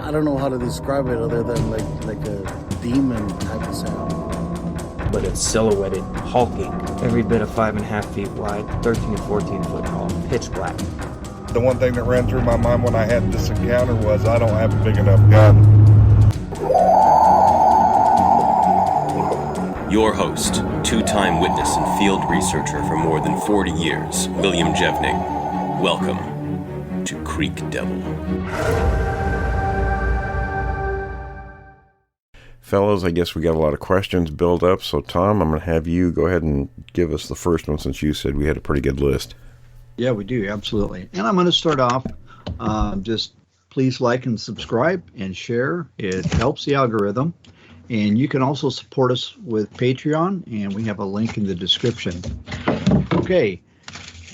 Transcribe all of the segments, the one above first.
I don't know how to describe it other than like a demon type of sound. But it's silhouetted, hulking, every bit of 5.5 feet wide, 13 to 14 foot tall, pitch black. The one thing that ran through my mind when I had this encounter was I don't have a big enough gun. Your host, two-time witness and field researcher for more than 40 years, William Jevning. Welcome to Creek Devil. Fellows, I guess we got a lot of questions built up, so Tom, I'm going to have you go ahead and give us the first one since you said we had a pretty good list. Yeah, we do, absolutely. And I'm going to start off, just please like and subscribe and share. It helps the algorithm. And you can also support us with Patreon, and we have a link in the description. Okay,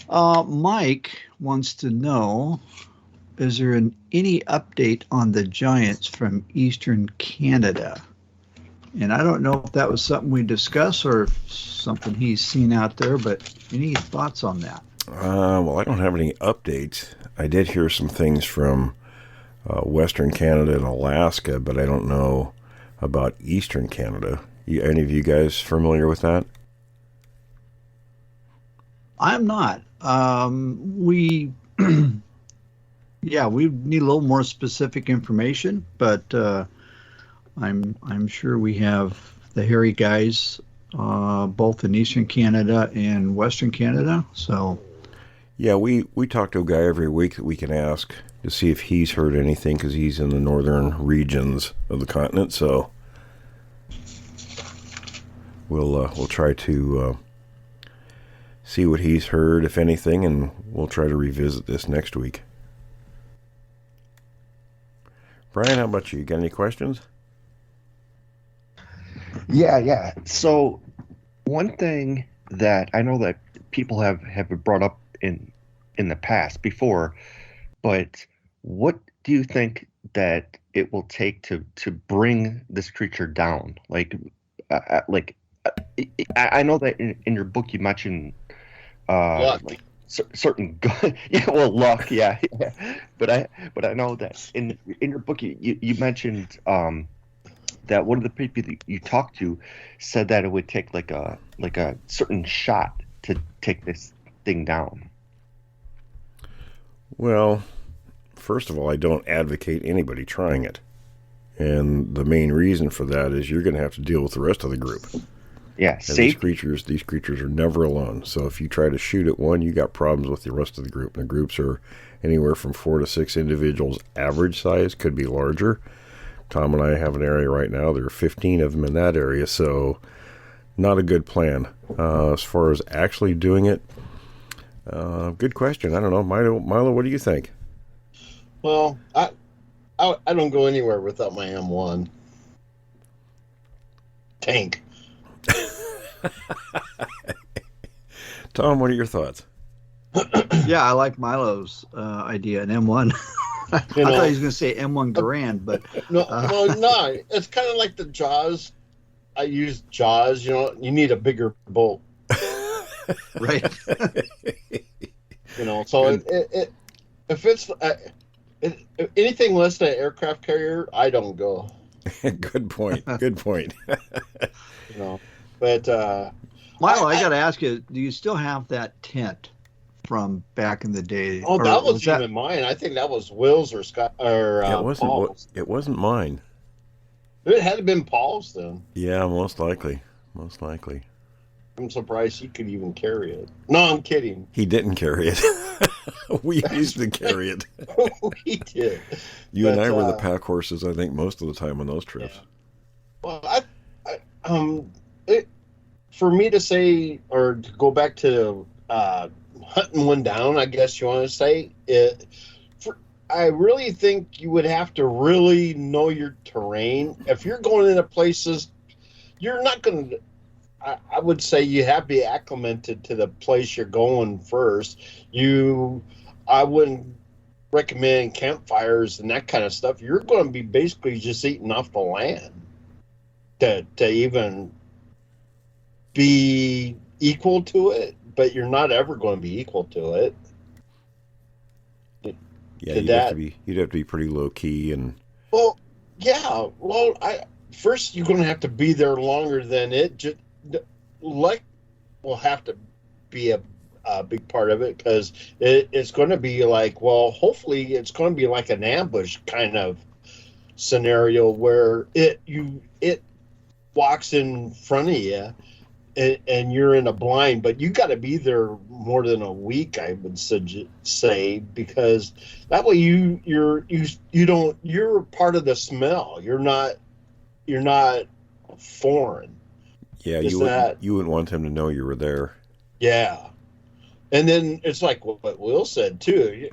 Mike wants to know, is there any update on the giants from Eastern Canada? And I don't know if that was something we discussed or something he's seen out there, but any thoughts on that? Well, I don't have any updates. I did hear some things from Western Canada and Alaska, but I don't know about Eastern Canada. Any of you guys familiar with that? I'm not. We need a little more specific information, but I'm sure we have the hairy guys both in Eastern Canada and Western Canada. So yeah, we talk to a guy every week that we can ask to see if he's heard anything, because he's in the northern regions of the continent. So we'll try to see what he's heard, if anything, and we'll try to revisit this next week. Brian, how about you? You got any questions? Yeah. So one thing that I know that people have brought up in the past before, but what do you think that it will take to bring this creature down? I know that in your book you mentioned luck. Certain luck, yeah. But I know that in your book you mentioned that one of the people that you talked to said that it would take like a certain shot to take this thing down. Well, First of all, I don't advocate anybody trying it. And the main reason for that is you're going to have to deal with the rest of the group. Yeah, these creatures are never alone. So if you try to shoot at one, you got problems with the rest of the group. And the groups are anywhere from 4 to 6 individuals. Average size could be larger. Tom and I have an area right now. There are 15 of them in that area. So not a good plan. As far as actually doing it, good question. I don't know. Milo, what do you think? Well, I don't go anywhere without my M1 tank. Tom, what are your thoughts? Yeah, I like Milo's idea, an M1. I thought he was going to say M1 Garand, but no, it's kind of like the Jaws. I use Jaws. You need a bigger bolt, right? So if it's anything less than an aircraft carrier, I don't go. Good point. But Milo, I got to ask you: do you still have that tent from back in the day? Oh, that was even mine. I think that was Will's or Scott or Paul's. It wasn't mine. It had to have been Paul's then. Yeah, most likely. I'm surprised he could even carry it. No, I'm kidding. He didn't carry it. We used to carry it. We did. You and I were the pack horses, I think, most of the time on those trips. Yeah. Well, for me to say, or to go back to hunting one down, I guess you want to say, I really think you would have to really know your terrain. If you're going into places, you're not going to, I would say you have to be acclimated to the place you're going first. I wouldn't recommend campfires and that kind of stuff. You're going to be basically just eating off the land to even be equal to it, but you're not ever going to be equal to it. Yeah, you'd have to be pretty low key and Well, yeah. Well, first you're going to have to be there longer than it. Just luck will have to be a big part of it, because it's going to be like, well, hopefully it's going to be like an ambush kind of scenario where it walks in front of you and you're in a blind, but you got to be there more than a week, I would say, because that way you're part of the smell. You're not foreign. Yeah, you wouldn't want him to know you were there. Yeah. And then it's like what Will said too.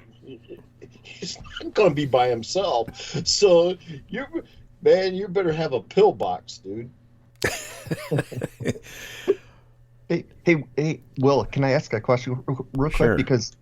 He's not going to be by himself, so you better have a pillbox, dude. Hey, Will, can I ask a question real Sure. quick? Because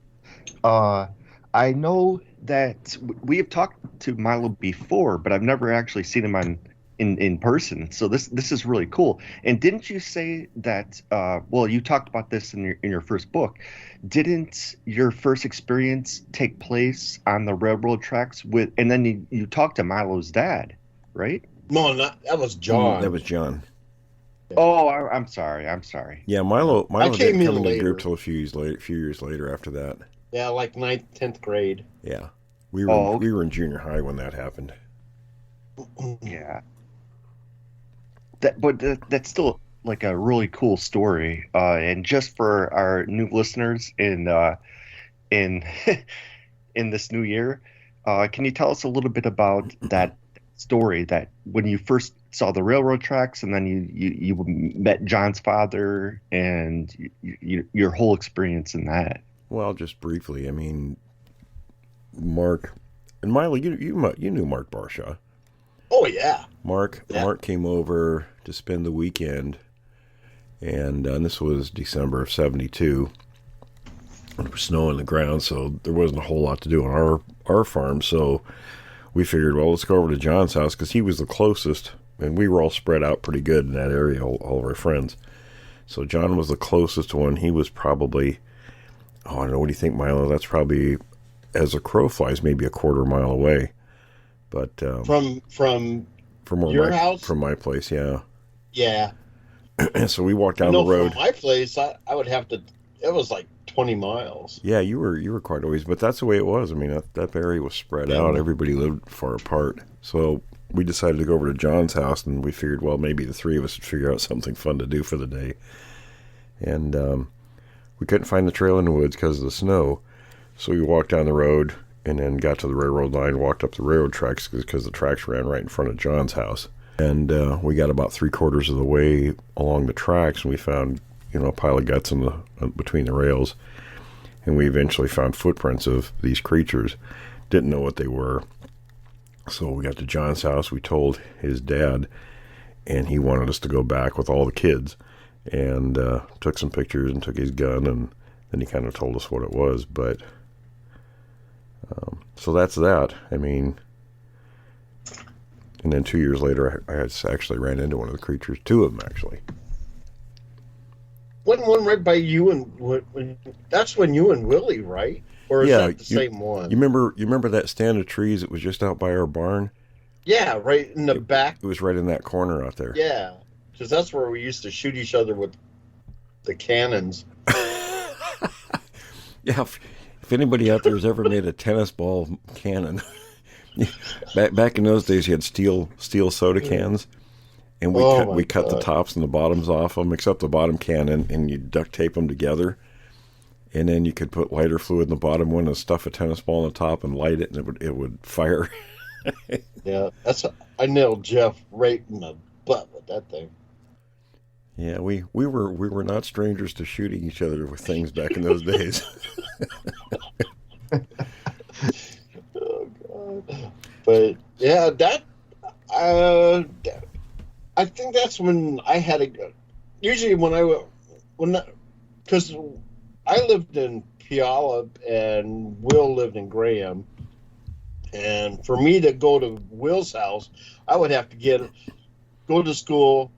I know that we have talked to Milo before, but I've never actually seen him in person. So this is really cool. And didn't you say that? Well, you talked about this in your first book. Didn't your first experience take place on the railroad tracks and then you talked to Milo's dad, right? No, that was John. That was John. Oh, I'm sorry. Yeah, Milo came didn't in come into the later. group till a few years later after that. Yeah, like 9th, 10th grade. Yeah, we were in junior high when that happened. Yeah. That's still like a really cool story. And just for our new listeners in this new year, can you tell us a little bit about that story, that when you first saw the railroad tracks and then you met John's father and your whole experience in that? Well, just briefly, I mean, Mark and Milo, you knew Marg Pearce. Oh yeah. Mark came over to spend the weekend, and this was December of '72. It was snow on the ground, so there wasn't a whole lot to do on our farm. So we figured, well, let's go over to John's house because he was the closest, and we were all spread out pretty good in that area, all of our friends. So John was the closest one. He was probably, I don't know, what do you think, Milo? That's probably, as a crow flies, maybe a quarter mile away. But from your house, from my place, yeah. Yeah. So we walked down the road. From my place, I would have to. It was like 20 miles. Yeah, you were quite a ways, but that's the way it was. I mean, that area was spread out. Everybody lived far apart. So we decided to go over to John's house, and we figured, well, maybe the three of us would figure out something fun to do for the day. And we couldn't find the trail in the woods because of the snow. So we walked down the road and then got to the railroad line, walked up the railroad tracks because the tracks ran right in front of John's house. And we got about 3/4 of the way along the tracks, and we found, a pile of guts between the rails. And we eventually found footprints of these creatures. Didn't know what they were. So we got to John's house. We told his dad, and he wanted us to go back with all the kids. And took some pictures and took his gun, and then he kind of told us what it was. But so that's that. I mean, and then 2 years later, I actually ran into one of the creatures. Two of them, actually. Wasn't one right by you and that's when you and Willie, right? Or is that the same one? You remember that stand of trees that was just out by our barn? Yeah, right in the back. It was right in that corner out there. Yeah, because that's where we used to shoot each other with the cannons. Yeah, if anybody out there has ever made a tennis ball cannon, back in those days you had steel soda cans. And we cut the tops and the bottoms off them, except the bottom cannon, and you duct tape them together. And then you could put lighter fluid in the bottom one and stuff a tennis ball on the top and light it, and it would fire. Yeah, I nailed Jeff right in the butt with that thing. Yeah, we were not strangers to shooting each other with things back in those days. Oh God! But yeah, I think that's when I had a. Usually because I lived in Puyallup and Will lived in Graham, and for me to go to Will's house, I would have to go to school,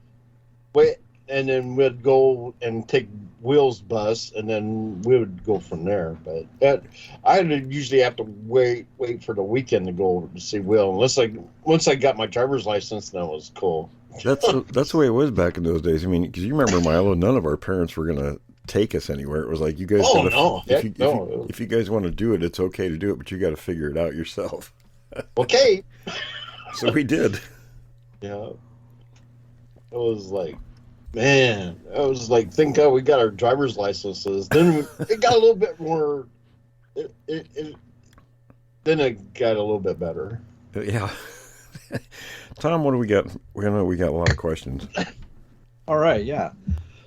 wait, then we'd go and take Will's bus, and then we would go from there. But I'd usually have to wait for the weekend to go to see Will, once I got my driver's license, then it was cool. That's the way it was back in those days. I mean, because you remember, Milo, none of our parents were going to take us anywhere. It was like, you guys, if you guys want to do it, it's okay to do it, but you got to figure it out yourself. Okay. So we did. Yeah. It was like, man, I was like, thank God we got our driver's licenses. Then it got a little bit more. Then it got a little bit better. Yeah. Tom, what do we got? We know we got a lot of questions. All right, yeah.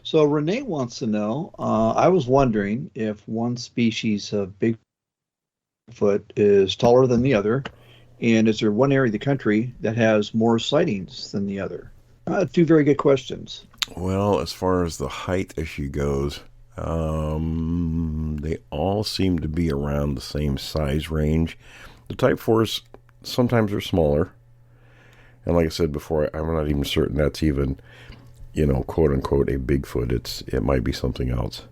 So Renee wants to know, I was wondering if one species of Bigfoot is taller than the other, and is there one area of the country that has more sightings than the other? Two very good questions. Well, as far as the height issue goes, they all seem to be around the same size range. The Type 4s sometimes are smaller. And like I said before, I'm not even certain that's even, quote unquote, a Bigfoot. It might be something else.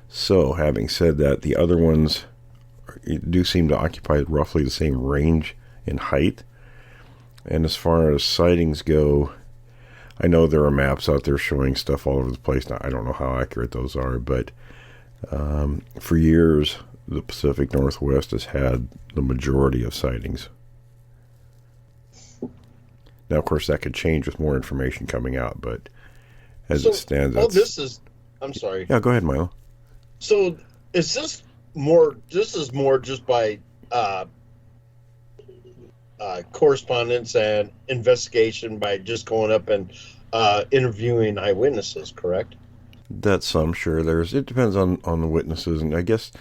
So having said that, the other ones do seem to occupy roughly the same range in height. And as far as sightings go, I know there are maps out there showing stuff all over the place. Now, I don't know how accurate those are, but for years, the Pacific Northwest has had the majority of sightings. Now, of course, that could change with more information coming out, but as it stands... I'm sorry. Yeah, go ahead, Milo. So, is this more just by correspondence and investigation by just going up and interviewing eyewitnesses, correct? That's some, sure. It depends on the witnesses, and I guess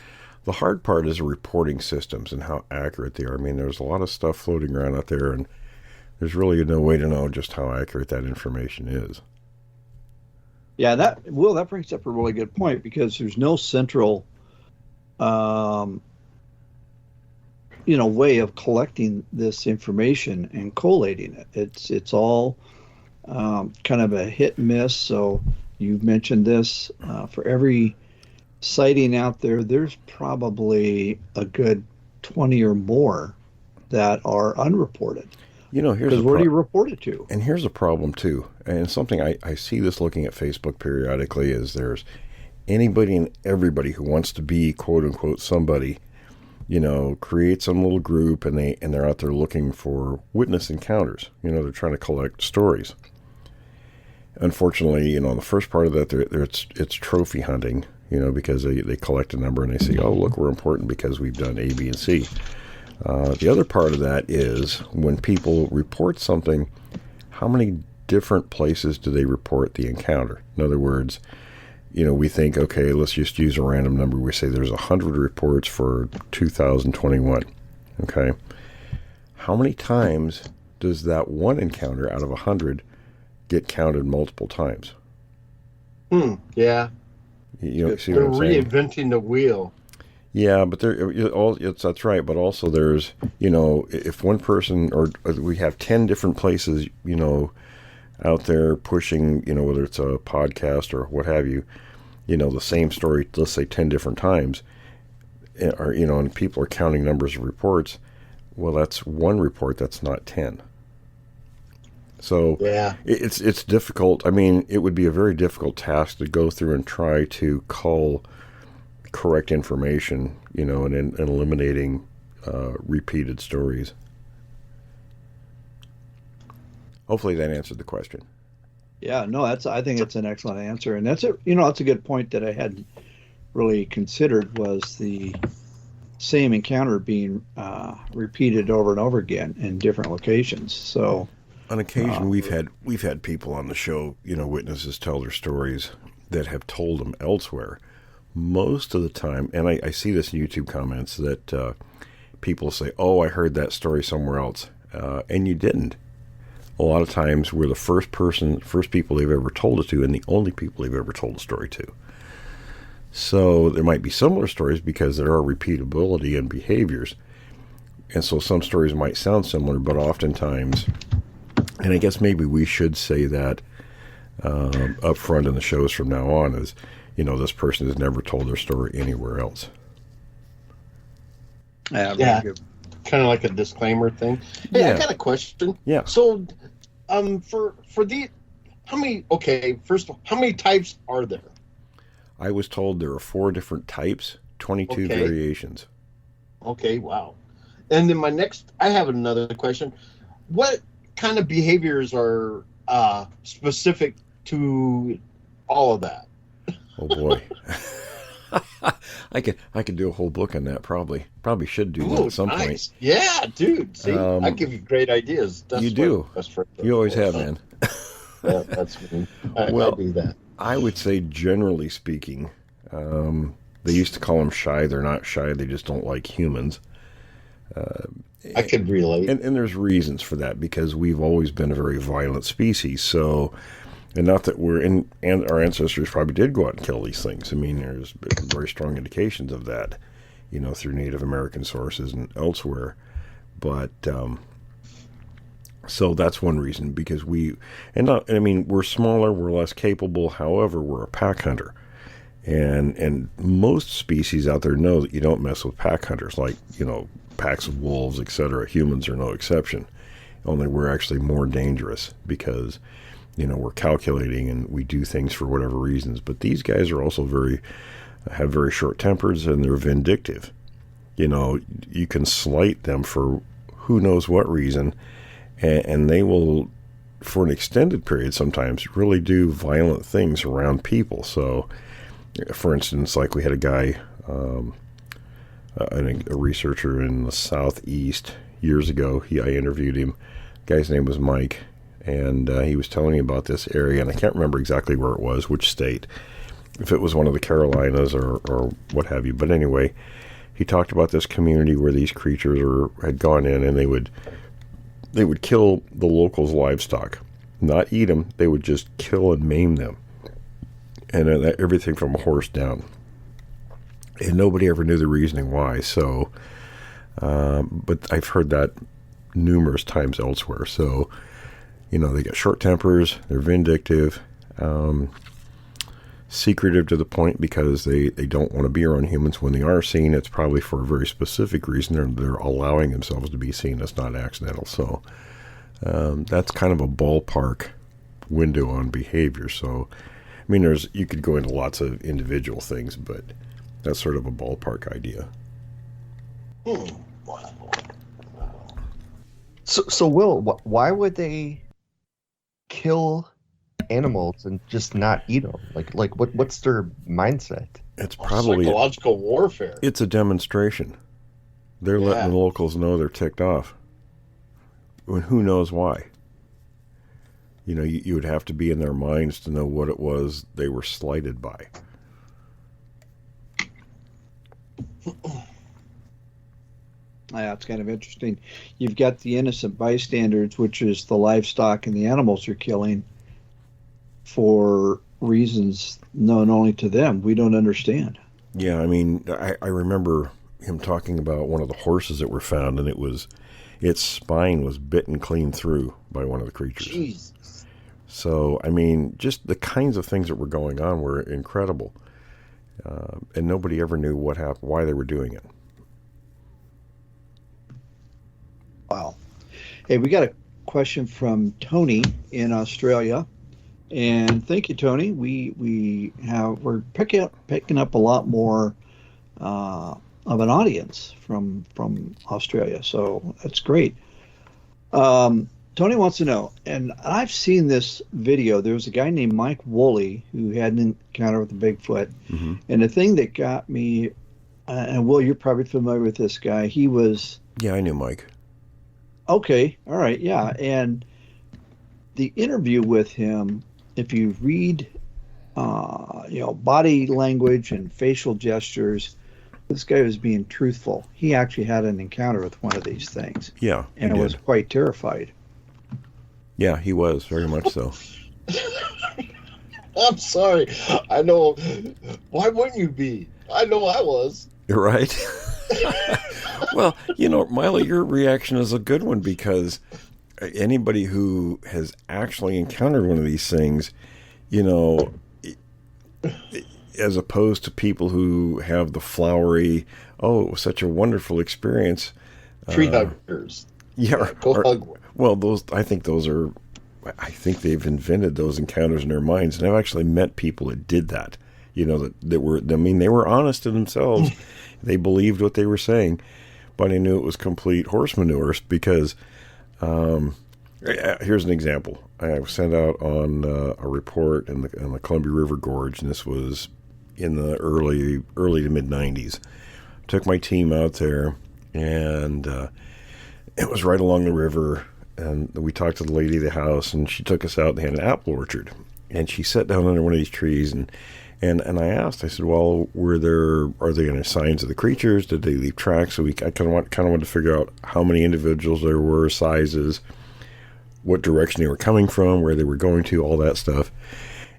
the hard part is the reporting systems and how accurate they are. I mean, there's a lot of stuff floating around out there, and there's really no way to know just how accurate that information is. Yeah, that brings up a really good point, because there's no central, way of collecting this information and collating it. It's all kind of a hit and miss. So you've mentioned this. For every sighting out there, there's probably a good 20 or more that are unreported. Here's where do you report it to? And here's a problem too, and something I see this looking at Facebook periodically is there's anybody and everybody who wants to be quote unquote somebody, create some little group, and they're out there looking for witness encounters. They're trying to collect stories. Unfortunately, the first part of that, it's trophy hunting, because they collect a number and they say, oh, look, we're important because we've done A, B, and C. The other part of that is when people report something, how many different places do they report the encounter? In other words, we think, okay, let's just use a random number. We say there's 100 reports for 2021. Okay. How many times does that one encounter out of 100 get counted multiple times? Yeah. See what I'm saying? They're reinventing the wheel. Yeah, but that's right. But also there's, if one person, or we have 10 different places, out there pushing, whether it's a podcast or what have you, the same story, let's say 10 different times, or, and people are counting numbers of reports. Well, that's one report. That's not 10. So yeah, it's difficult. I mean, it would be a very difficult task to go through and try to cull correct information, and eliminating repeated stories. Hopefully that answered the question. Yeah, no, I think it's an excellent answer, and that's a good point that I hadn't really considered, was the same encounter being repeated over and over again in different locations. So on occasion, we've had people on the show, witnesses tell their stories that have told them elsewhere. Most of the time, and I see this in YouTube comments, that people say, oh, I heard that story somewhere else, and you didn't. A lot of times we're the first people they've ever told it to, and the only people they've ever told the story to. So there might be similar stories because there are repeatability in behaviors. And so some stories might sound similar, but oftentimes, and I guess maybe we should say that up front in the shows from now on is, this person has never told their story anywhere else. Yeah, Yeah. very good. Kind of like a disclaimer thing. Hey, Yeah. I got a question. Yeah. So, for the, first of all, how many types are there? I was told there are 4 different types, 22 Okay. variations. Okay, wow. And then I have another question. What kind of behaviors are specific to all of that? Oh boy. I could do a whole book on that probably. Probably should do that at some point. Yeah, dude. See, I give you great ideas. That's You do. what best friends are You always for. have, man. Yeah, that's me. I do that. I would say, generally speaking, they used to call them shy. They're not shy. They just don't like humans. I could relate. And there's reasons for that, because we've always been a very violent species. So, and not that and our ancestors probably did go out and kill these things. I mean, there's very strong indications of that, through Native American sources and elsewhere. But, so that's one reason, because we're smaller, we're less capable. However, we're a pack hunter. And most species out there know that you don't mess with pack hunters, like, packs of wolves, etc. Humans are no exception. Only we're actually more dangerous because, we're calculating and we do things for whatever reasons. But these guys are also have very short tempers, and they're vindictive. You can slight them for who knows what reason, and they will, for an extended period sometimes, really do violent things around people. So, for instance, like we had a guy, a researcher in the Southeast years ago. I interviewed him. The guy's name was Mike, and he was telling me about this area, and I can't remember exactly where it was, which state, if it was one of the Carolinas or what have you. But anyway, he talked about this community where these creatures had gone in, and they would kill the locals' livestock, not eat them. They would just kill and maim them, and everything from a horse down. And nobody ever knew the reasoning why. So, but I've heard that numerous times elsewhere. So, they got short tempers, they're vindictive, secretive to the point because they don't want to be around humans. When they are seen, it's probably for a very specific reason. They're allowing themselves to be seen. It's not accidental. So, that's kind of a ballpark window on behavior. So, I mean, you could go into lots of individual things, but that's sort of a ballpark idea. So Will, why would they kill animals and just not eat them? Like what's their mindset? It's probably psychological warfare. It's a demonstration. They're letting the locals know they're ticked off. When who knows why? You would have to be in their minds to know what it was they were slighted by. Yeah, it's kind of interesting. You've got the innocent bystanders, which is the livestock and the animals you're killing for reasons known only to them. We don't understand. Yeah, I mean, I remember him talking about one of the horses that were found, and its spine was bitten clean through by one of the creatures. Jesus. So, I mean, just the kinds of things that were going on were incredible. And nobody ever knew what happened, why they were doing it. Wow. Hey, we got a question from Tony in Australia, and thank you, Tony. We're picking up a lot more of an audience from Australia, so that's great. Tony wants to know, and I've seen this video. There was a guy named Mike Woolley who had an encounter with the Bigfoot, and the thing that got me, and Will, you're probably familiar with this guy. He was... Yeah, I knew Mike. Okay, all right, yeah. And the interview with him, if you read, body language and facial gestures, this guy was being truthful. He actually had an encounter with one of these things. Yeah, and was quite terrified. Yeah, he was, very much so. I'm sorry. I know. Why wouldn't you be? I know I was. You're right. Well, Miley, your reaction is a good one, because anybody who has actually encountered one of these things, you know, as opposed to people who have the flowery, oh, it was such a wonderful experience. Tree huggers. Yeah. Go hug. Well, I think they've invented those encounters in their minds. And I've actually met people that did that, you know, they were honest to themselves. They believed what they were saying, but I knew it was complete horse manure because, here's an example. I was sent out on a report in the Columbia River Gorge, and this was in the early to mid 90s. Took my team out there, and it was right along the river. And we talked to the lady of the house, and she took us out. They had an apple orchard, and she sat down under one of these trees, and I asked. I said, "Well, are there any signs of the creatures? Did they leave tracks?" So I kind of wanted to figure out how many individuals there were, sizes, what direction they were coming from, where they were going to, all that stuff.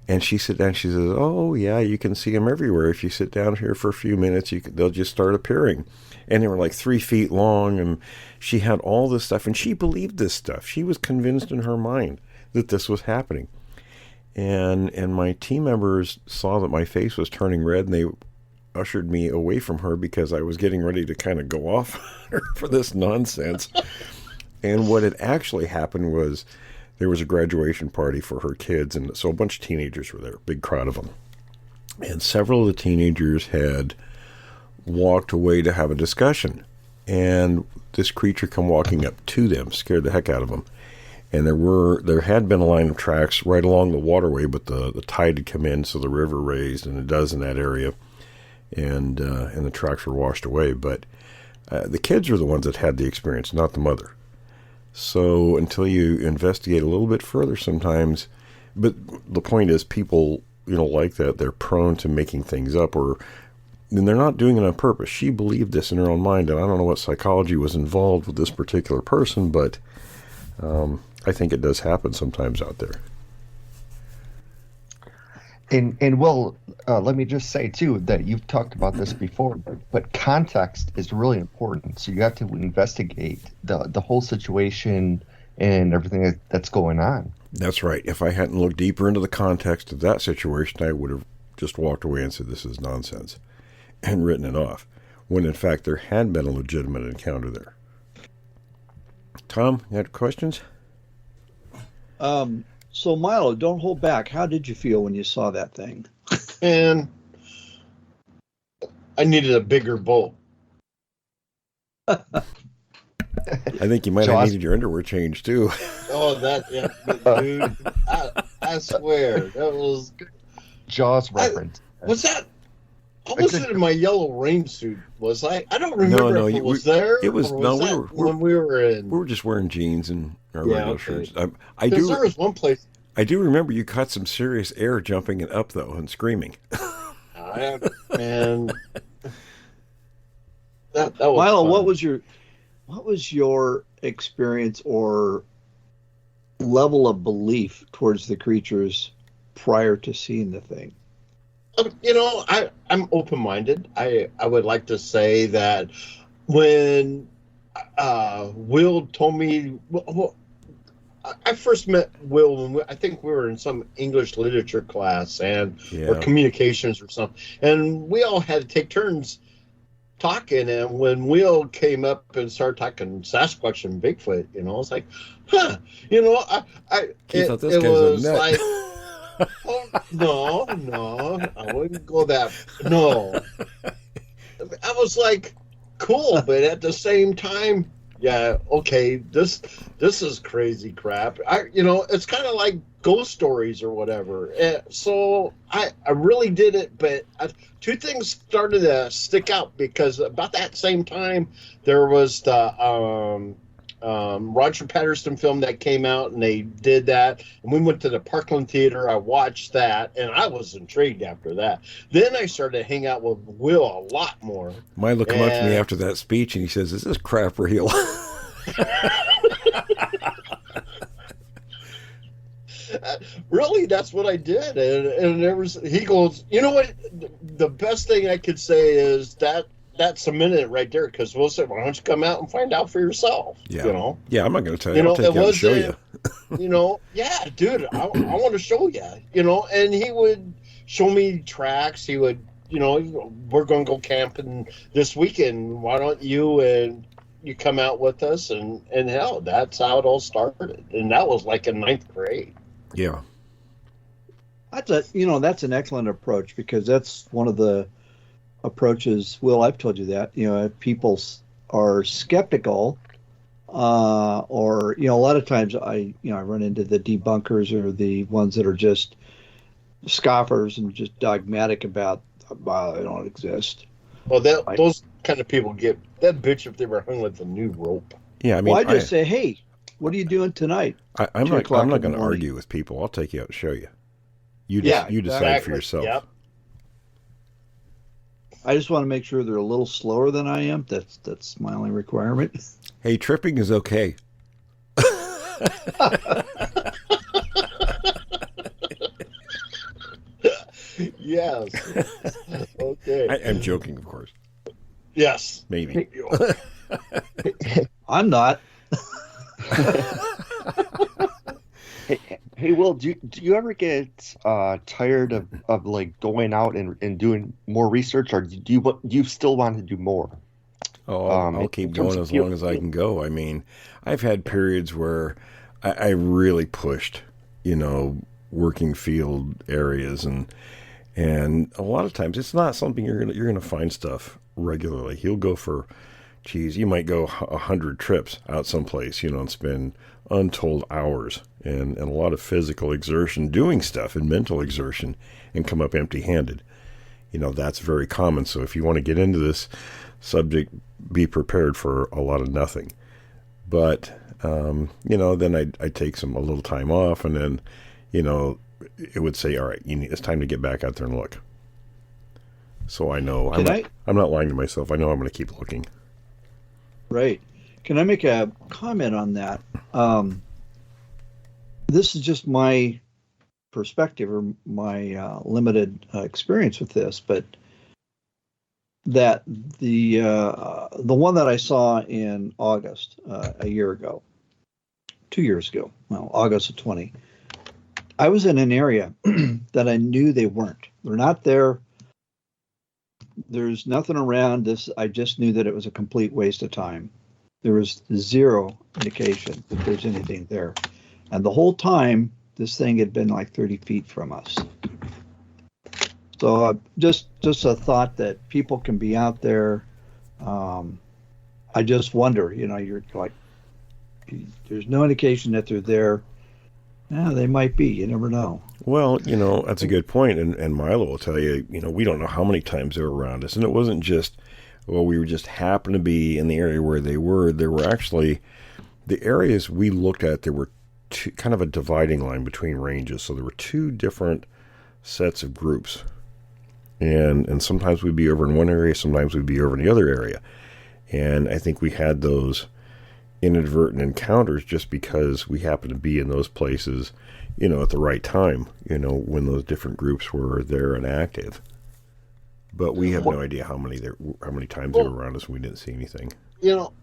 And she sat down. She says, "Oh yeah, you can see them everywhere. If you sit down here for a few minutes, they'll just start appearing." And they were like 3 feet long, and she had all this stuff, and she believed this stuff. She was convinced in her mind that this was happening. And my team members saw that my face was turning red, and they ushered me away from her because I was getting ready to kind of go off for this nonsense. And what had actually happened was there was a graduation party for her kids, and so a bunch of teenagers were there, a big crowd of them. And several of the teenagers had walked away to have a discussion, and this creature come walking up to them, scared the heck out of them. And there had been a line of tracks right along the waterway, but the tide had come in, so the river raised, and it does in that area, and the tracks were washed away. But the kids were the ones that had the experience, not the mother. So until you investigate a little bit further sometimes, but the point is people, you know, like that, they're prone to making things up, and they're not doing it on purpose. She believed this in her own mind, and I don't know what psychology was involved with this particular person, but I think it does happen sometimes out there. And Will, let me just say too that you've talked about this before, but context is really important. So you have to investigate the whole situation and everything that's going on. That's right. If I hadn't looked deeper into the context of that situation, I would have just walked away and said, "This is nonsense," and written it off, when in fact there had been a legitimate encounter there. Tom, you had questions? So Milo, don't hold back. How did you feel when you saw that thing? And I needed a bigger boat. I think you might have needed your underwear changed too. Oh, dude, I swear that was Jaws reference. Was that? I wasn't in my yellow rain suit, was I? I don't remember if it was there. It was no. We were in. We were just wearing jeans and our regular shirts. I do. do. There was one place. I do remember you caught some serious air jumping it up though and screaming. And that was Milo, fun. what was your experience or level of belief towards the creatures prior to seeing the thing? You know, I'm open-minded. I would like to say that when Will told me, well, I first met Will when I think we were in some English literature class or communications or something, and we all had to take turns talking. And when Will came up and started talking Sasquatch and Bigfoot, you know, I was like, huh, you know, He thought this guy was a nut. like. Oh, no, I wouldn't go that. No, I was like, cool, but at the same time, yeah, okay, this is crazy crap. It's kind of like ghost stories or whatever. So I really did it, but two things started to stick out because about that same time there was the Roger Patterson film that came out, and they did that, and we went to the Parkland Theater. I watched that, and I was intrigued after that. Then I started to hang out with Will a lot more. Milo came up to me after that speech, and he says, "Is this crap real?" Really, that's what I did, and he goes, "You know what? The best thing I could say is that that cemented it right there, because we'll say, why don't you come out and find out for yourself? Yeah. You know? Yeah, I'm not going to tell you. I'll take you out and show you. You know, yeah, dude, I want to show you, you know, and he would show me tracks. He would, you know, we're going to go camping this weekend. Why don't you come out with us? And hell, that's how it all started. And that was like in 9th grade. Yeah. That's an excellent approach, because that's one of the approaches. Will, I've told you that, you know, if people are skeptical, or, you know, a lot of times I run into the debunkers, or the ones that are just scoffers and just dogmatic about, well, they don't exist. Well, those kind of people get that bitch if they were hung with a new rope. Yeah, I mean, well, I just say, hey, what are you doing tonight? I'm not going to argue with people. I'll take you out and show you. You decide for yourself. Yep. I just want to make sure they're a little slower than I am. That's my only requirement. Hey, tripping is okay. Yes. Okay. I'm joking, of course. Yes. Maybe. I'm not. Hey, Will, do you ever get tired of like going out and doing more research, or do you still want to do more? Oh, I'll keep going as long as I can go. I mean, I've had periods where I really pushed, you know, working field areas, and a lot of times it's not something you're gonna find stuff regularly. You'll go for, you might go 100 trips out someplace, you know, and spend untold hours and a lot of physical exertion doing stuff and mental exertion, and come up empty-handed. You know, that's very common. So if you want to get into this subject, be prepared for a lot of nothing. But, you know, then I'd take a little time off, and then, you know, it would say, all right, it's time to get back out there and look. So I know, I'm not lying to myself. I know I'm going to keep looking. Right. Can I make a comment on that? This is just my perspective, or my limited experience with this, but that the one that I saw in August a year ago, 2 years ago, well, August of 20, I was in an area that I knew they weren't. They're not there. There's nothing around this. I just knew that it was a complete waste of time. There was zero indication that there's anything there. And the whole time, this thing had been like 30 feet from us. So just a thought that people can be out there. I just wonder, you know, you're like, there's no indication that they're there. Yeah, they might be. You never know. Well, you know, that's a good point. And Milo will tell you, you know, we don't know how many times they were around us. And it wasn't just, well, we were just happened to be in the area where they were. There were actually, the areas we looked at, there were kind of a dividing line between ranges. So there were two different sets of groups. And sometimes we'd be over in one area, sometimes we'd be over in the other area. And I think we had those inadvertent encounters just because we happened to be in those places, you know, at the right time, you know, when those different groups were there and active. But we have no idea how many times they were around us and we didn't see anything. You know,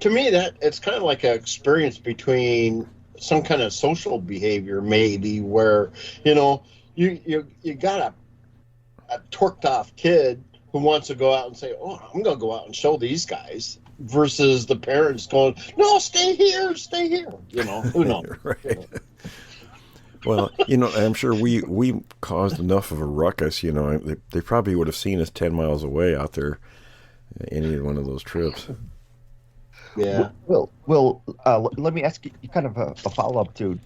to me, that it's kind of like an experience between some kind of social behavior, maybe, where, you know, you got a torqued off kid who wants to go out and say, oh, I'm going to go out and show these guys, versus the parents going, no, stay here, you know, who knows? Right. You know. Well, you know, I'm sure we caused enough of a ruckus, you know, they probably would have seen us 10 miles away out there, any one of those trips. Yeah. Well, let me ask you kind of a follow-up to.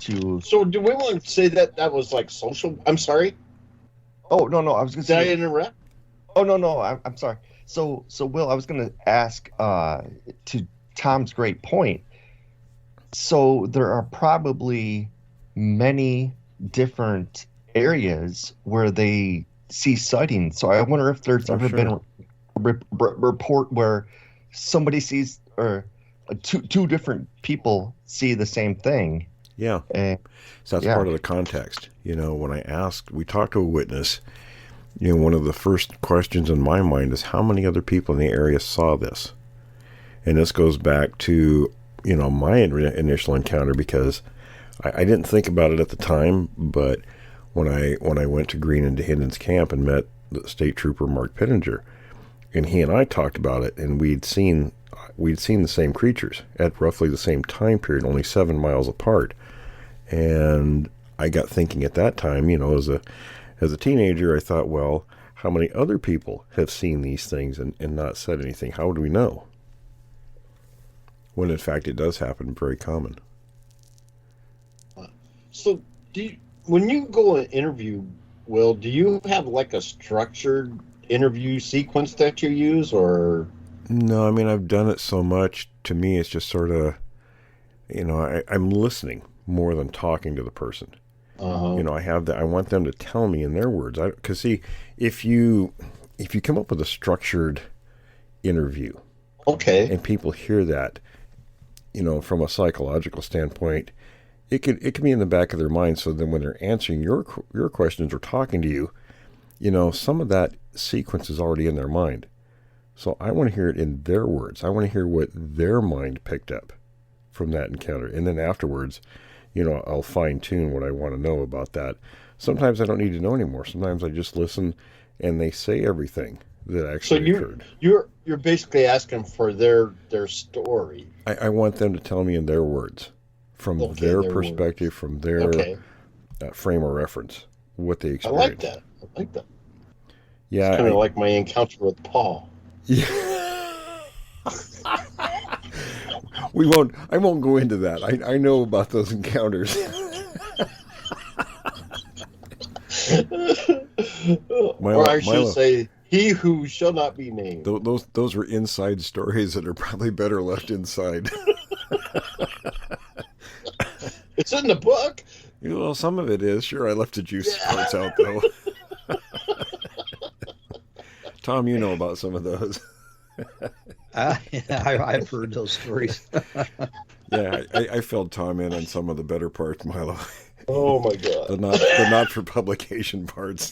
So do we want to say that was like social? I'm sorry. Oh, no, I was going to say. Did I interrupt? Oh, no, I'm sorry. So Will, I was going to ask to Tom's great point. So there are probably many different areas where they see sightings. So I wonder if there's ever been a report where somebody sees, or two different people see the same thing. Yeah. So that's part of the context. You know, when we talked to a witness, one of the first questions in my mind is how many other people in the area saw this? And this goes back to, my initial encounter, because I didn't think about it at the time, but when I went to Green and Hinden's camp and met the state trooper Mark Pittenger, and he and I talked about it, and we'd seen the same creatures at roughly the same time period, only 7 miles apart. And I got thinking at that time, as a teenager, I thought, well, how many other people have seen these things and not said anything? How would we know? When in fact it does happen, very common. So, when you go and interview, Will, do you have like a structured interview sequence that you use, or? No, I mean, I've done it so much. To me, it's just sort of, I'm listening more than talking to the person. I have that. I want them to tell me in their words. Because see, if you come up with a structured interview, okay, and people hear that, from a psychological standpoint, it can be in the back of their mind. So then when they're answering your questions or talking to you, some of that sequence is already in their mind. So I want to hear it in their words. I want to hear what their mind picked up from that encounter. And then afterwards, I'll fine tune what I want to know about that. Sometimes I don't need to know anymore. Sometimes I just listen and they say everything that actually occurred. You're basically asking for their story. I want them to tell me in their words, from their perspective, from their frame of reference, what they experienced. I like that. Yeah, it's kind of like my encounter with Paul. Yeah. I won't go into that. I know about those encounters. Or I should say, he who shall not be named. Those were inside stories that are probably better left inside. It's in the book. Well, some of it is. Sure, I left the juicy parts out, though. Tom, you know about some of those. I've heard those stories. Yeah, I filled Tom in on some of the better parts, Milo. Oh my God! the not for publication parts.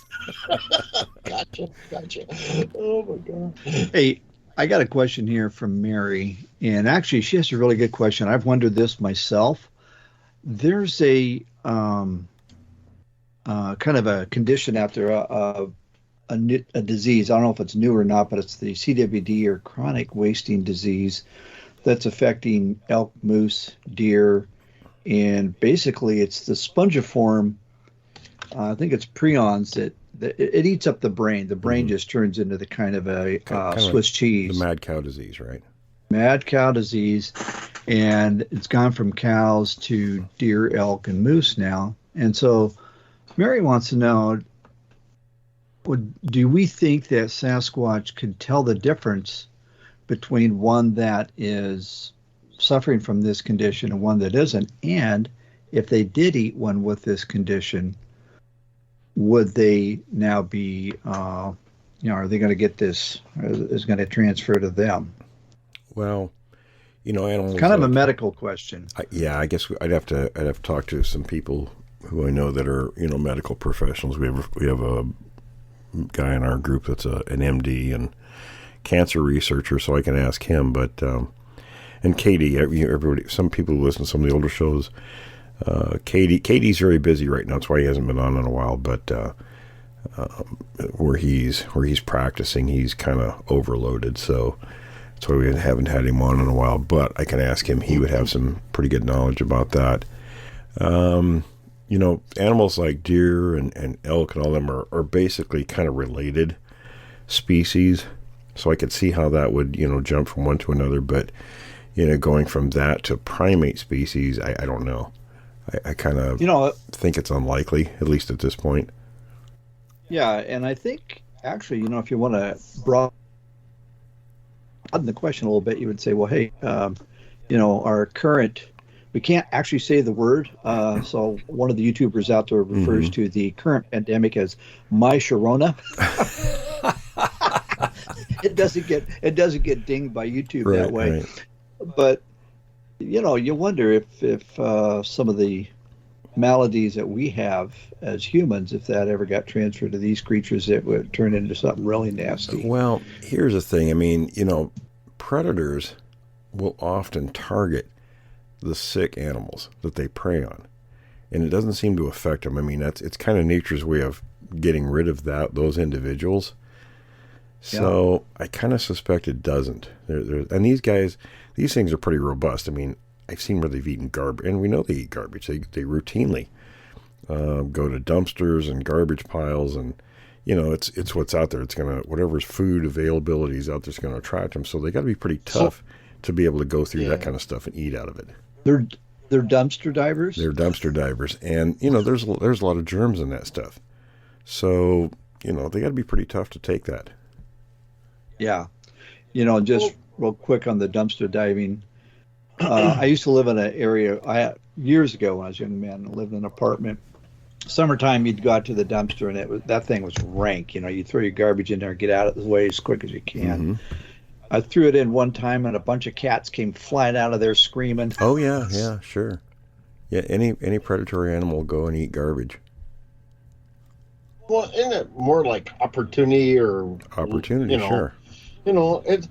Gotcha. Oh my God! Hey, I got a question here from Mary, and actually, she has a really good question. I've wondered this myself. There's a kind of a condition out there, a disease. I don't know if it's new or not, but it's the CWD, or chronic wasting disease, that's affecting elk, moose, deer, and basically it's the spongiform. I think it's prions that it eats up the brain. The brain just turns into the kind of a Swiss cheese. The mad cow disease, right? Mad cow disease, and it's gone from cows to deer, elk, and moose now. And so Mary wants to know, do we think that Sasquatch could tell the difference between one that is suffering from this condition and one that isn't? And if they did eat one with this condition, would they now be, are they going to get this, is going to transfer to them? Well, animals. Kind of a medical question. I guess I'd have to talk to some people who I know that are, medical professionals. We have a guy in our group that's an MD and cancer researcher, so I can ask him. But and Katie, everybody, some people who listen to some of the older shows. Katie's very busy right now. That's why he hasn't been on in a while. But where he's practicing, he's kind of overloaded. So that's why we haven't had him on in a while. But I can ask him. He would have some pretty good knowledge about that. Animals like deer and elk and all them are basically kind of related species. So I could see how that would, jump from one to another. But, going from that to primate species, I don't know. I kind of think it's unlikely, at least at this point. Yeah, and I think, actually, if you want to broaden the question a little bit, you would say, well, hey, our current... We can't actually say the word, so one of the YouTubers out there refers to the current pandemic as My Sharona. It doesn't get dinged by YouTube that way. Right. But you wonder if some of the maladies that we have as humans, if that ever got transferred to these creatures, it would turn into something really nasty. Well, here's the thing. I mean, predators will often target the sick animals that they prey on, and it doesn't seem to affect them. I mean, it's kind of nature's way of getting rid of those individuals. So I kind of suspect it doesn't. And these things are pretty robust. I mean, I've seen where they've eaten garbage, and we know they eat garbage. They routinely go to dumpsters and garbage piles, and it's what's out there. It's whatever's food availability is out there is going to attract them. So they got to be pretty tough to be able to go through that kind of stuff and eat out of it. They're dumpster divers. They're dumpster divers, and there's a lot of germs in that stuff. So they got to be pretty tough to take that. Yeah, just real quick on the dumpster diving. I used to live in an area years ago when I was a young man. I lived in an apartment. Summertime, you'd go out to the dumpster, and that thing was rank. You'd throw your garbage in there and get out of the way as quick as you can. Mm-hmm. I threw it in one time, and a bunch of cats came flying out of there screaming. Oh yeah, sure. Yeah, any predatory animal will go and eat garbage. Well, isn't it more like opportunity or opportunity? Sure. It's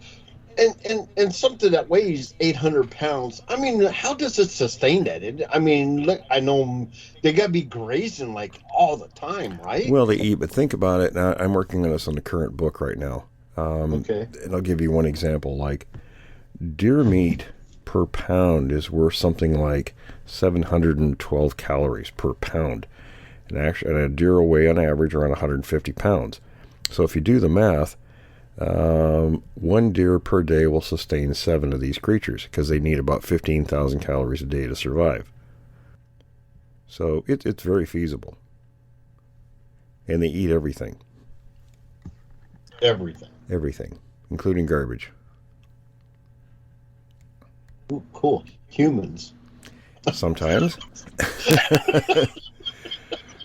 and something that weighs 800 pounds. I mean, how does it sustain that? Look, I know they got to be grazing like all the time, right? Well, they eat, but think about it. Now, I'm working on this on the current book right now. Okay. And I'll give you one example. Like, deer meat per pound is worth something like 712 calories per pound. And a deer will weigh on average around 150 pounds. So if you do the math, one deer per day will sustain 7 of these creatures because they need about 15,000 calories a day to survive. So it's very feasible. And they eat everything. Everything, including garbage. Ooh, cool. Humans. Sometimes.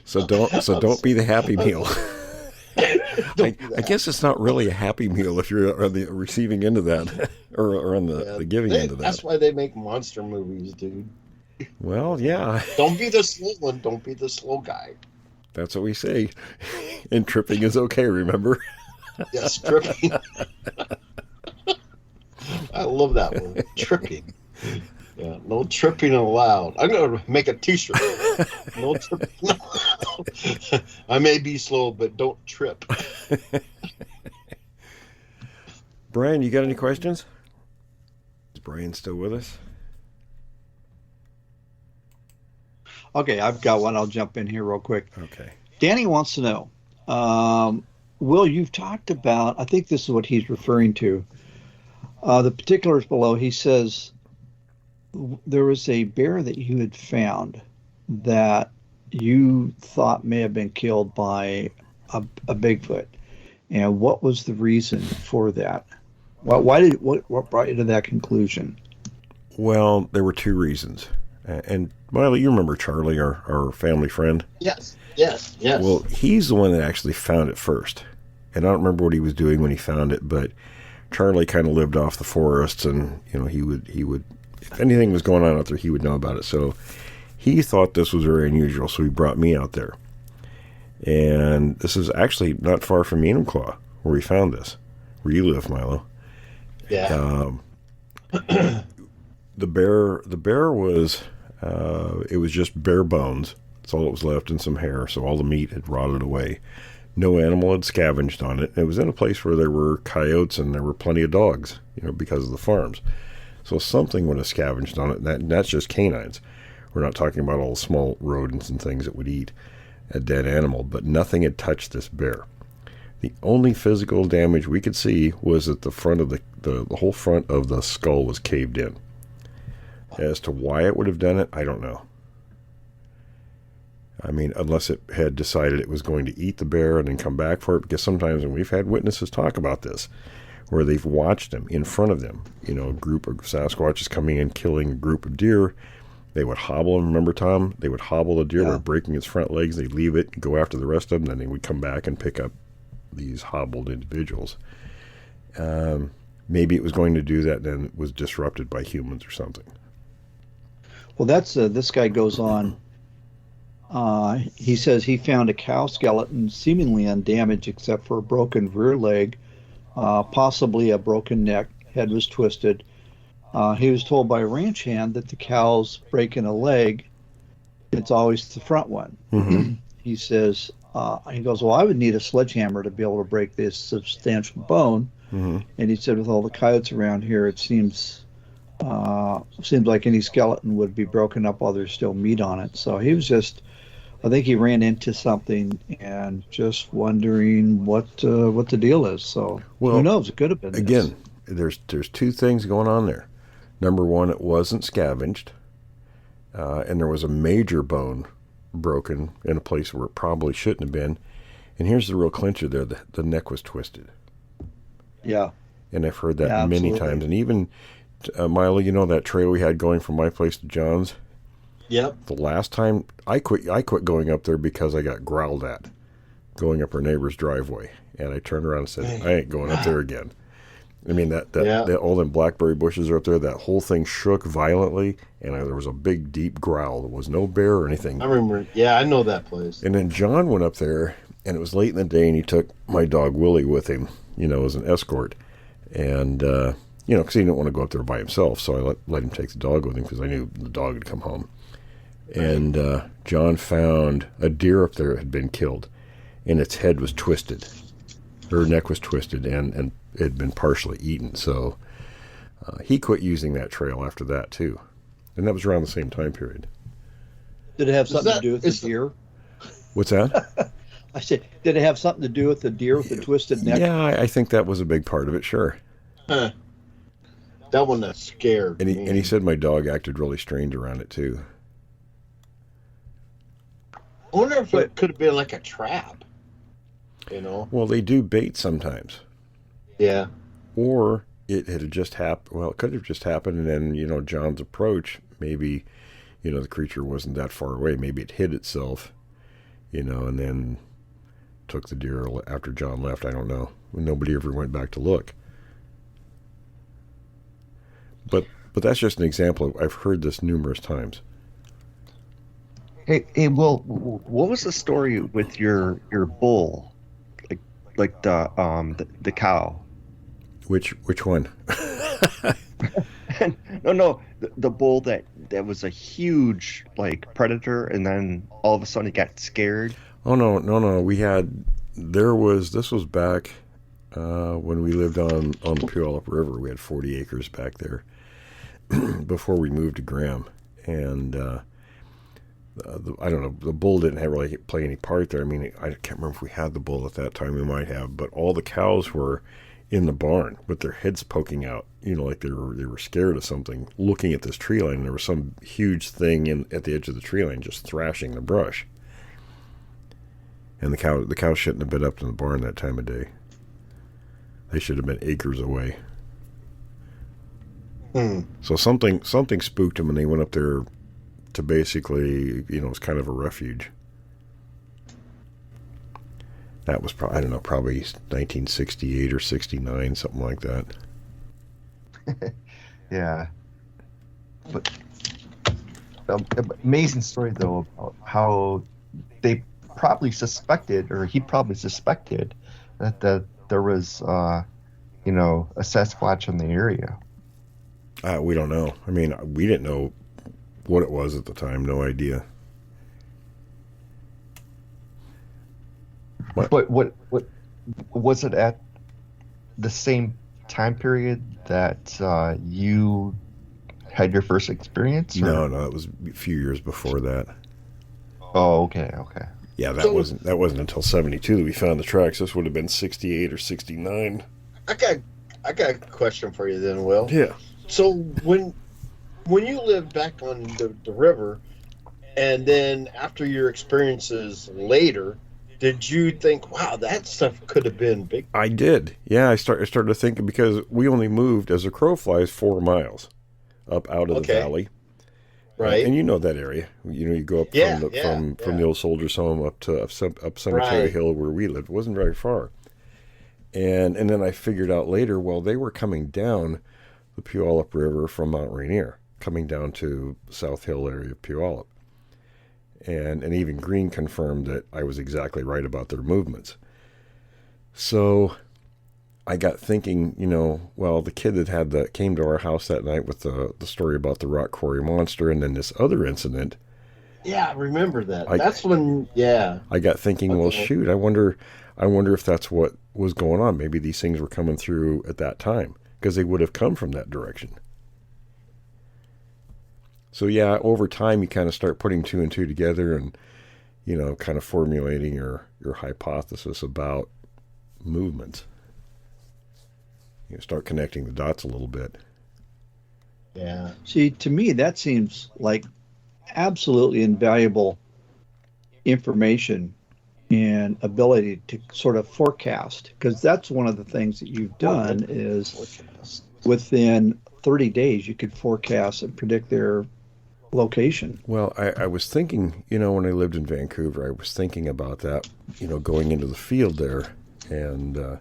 So don't be the Happy Meal. I guess it's not really a Happy Meal if you're on the receiving end of that, or on the giving end of that. That's why they make monster movies, dude. Well, yeah. Don't be the slow one. Don't be the slow guy. That's what we say. And tripping is okay, remember? Yes, tripping. I love that one. Tripping. Yeah, no tripping allowed. I'm going to make a t-shirt. No tripping allowed. I may be slow, but don't trip. Brian, you got any questions? Is Brian still with us? Okay, I've got one. I'll jump in here real quick. Okay. Danny wants to know, Will, you've talked about, I think this is what he's referring to, the particulars below. He says there was a bear that you had found that you thought may have been killed by a Bigfoot. And what was the reason for that? What brought you to that conclusion? Well, there were 2 reasons. And, well, you remember Charlie, our family friend? Yes. Well, he's the one that actually found it first. And I don't remember what he was doing when he found it, but Charlie kind of lived off the forests, and, he would, if anything was going on out there, he would know about it. So he thought this was very unusual, so he brought me out there. And this is actually not far from Enigma, where we found this, where you live, Milo. Yeah. The bear was, it was just bare bones. That's all that was left, and some hair. So all the meat had rotted away. No animal had scavenged on it. It was in a place where there were coyotes and there were plenty of dogs, because of the farms. So something would have scavenged on it. And that's just canines. We're not talking about all the small rodents and things that would eat a dead animal, but nothing had touched this bear. The only physical damage we could see was that the front of the whole front of the skull was caved in. As to why it would have done it, I don't know. I mean, unless it had decided it was going to eat the bear and then come back for it, because sometimes, and we've had witnesses talk about this, where they've watched them in front of them. A group of Sasquatches coming in, killing a group of deer. They would hobble them. Remember, Tom? They would hobble the deer by breaking its front legs. They'd leave it, go after the rest of them, then they would come back and pick up these hobbled individuals. Maybe it was going to do that, then it was disrupted by humans or something. Well, that's this guy goes on He says he found a cow skeleton seemingly undamaged except for a broken rear leg, possibly a broken neck. Head was twisted. He was told by a ranch hand that the cow's breaking a leg, it's always the front one. Mm-hmm. He says, he goes, well, I would need a sledgehammer to be able to break this substantial bone. Mm-hmm. And he said, with all the coyotes around here, it seems like any skeleton would be broken up while there's still meat on it. So he was just, I think he ran into something and just wondering what the deal is. So who knows? It could have been again. There's two things going on there. Number one, it wasn't scavenged, and there was a major bone broken in a place where it probably shouldn't have been. And here's the real clincher there: the neck was twisted. Yeah. And I've heard that many times. And even Milo, you know that trail we had going from my place to John's? Yep. The last time I quit going up there because I got growled at going up our neighbor's driveway. And I turned around and said, I ain't going up there again. I mean, that all them blackberry bushes are up there, that whole thing shook violently, and there was a big, deep growl. There was no bear or anything. I remember. Yeah, I know that place. And then John went up there, and it was late in the day, and he took my dog Willie with him, as an escort. And, because he didn't want to go up there by himself, so I let him take the dog with him because I knew the dog had come home. And John found a deer up there that had been killed, and its head was twisted. Her neck was twisted, and it had been partially eaten. So he quit using that trail after that, too. And that was around the same time period. Did it have something to do with the deer? What's that? I said, did it have something to do with the deer with the twisted neck? Yeah, I think that was a big part of it, sure. Huh. That one that scared me. And he said my dog acted really strange around it, too. I wonder if it could have been like a trap, Well, they do bait sometimes. Yeah. Or it had just happened. Well, it could have just happened, and then, John's approach, maybe, the creature wasn't that far away. Maybe it hid itself, and then took the deer after John left. I don't know. Nobody ever went back to look. But that's just an example. I've heard this numerous times. Hey, Will, what was the story with your bull, like the cow? Which one? No, the bull that was a huge predator, and then all of a sudden he got scared. Oh no! This was back when we lived on the Puyallup River. We had 40 acres back there before we moved to Graham, and I don't know. The bull didn't really play any part there. I mean, I can't remember if we had the bull at that time. We might have, but all the cows were in the barn with their heads poking out, like they were scared of something, looking at this tree line. And there was some huge thing at the edge of the tree line just thrashing the brush. And the cow shouldn't have been up in the barn that time of day. They should have been acres away. So something spooked them, and they went up there to basically, it was kind of a refuge. That was probably 1968 or 69, something like that. Yeah. But amazing story, though, about how they probably suspected, or he probably suspected, that there was, a Sasquatch in the area. We don't know. I mean, we didn't know what it was at the time. No idea. But what was it at the same time period that you had your first experience? Or? No, it was a few years before that. Oh, okay. Yeah, that wasn't until 72 that we found the tracks. This would have been 68 or 69. I got a question for you then, Will. Yeah. So when you lived back on the river, and then after your experiences later, did you think, wow, that stuff could have been big? I did. Yeah, I started to think, because we only moved, as a crow flies, 4 miles up out of the valley. Right. And you know that area. You go up from the old soldiers' home up Cemetery Hill where we lived. It wasn't very far. And then I figured out later, well, they were coming down the Puyallup River from Mount Rainier, coming down to South Hill area of Puyallup. And even Green confirmed that I was exactly right about their movements. So I got thinking, well, the kid that came to our house that night with the story about the rock quarry monster and then this other incident. Yeah, I remember that. That's when, yeah. I got thinking, well, shoot, I wonder if that's what was going on. Maybe these things were coming through at that time because they would have come from that direction. So yeah, over time you kind of start putting two and two together and, kind of formulating your hypothesis about movements. You start connecting the dots a little bit. Yeah. See, to me, that seems like absolutely invaluable information and ability to sort of forecast, because that's one of the things that you've done is within 30 days you could forecast and predict their location. Well, I was thinking, when I lived in Vancouver, I was thinking about that, going into the field there, and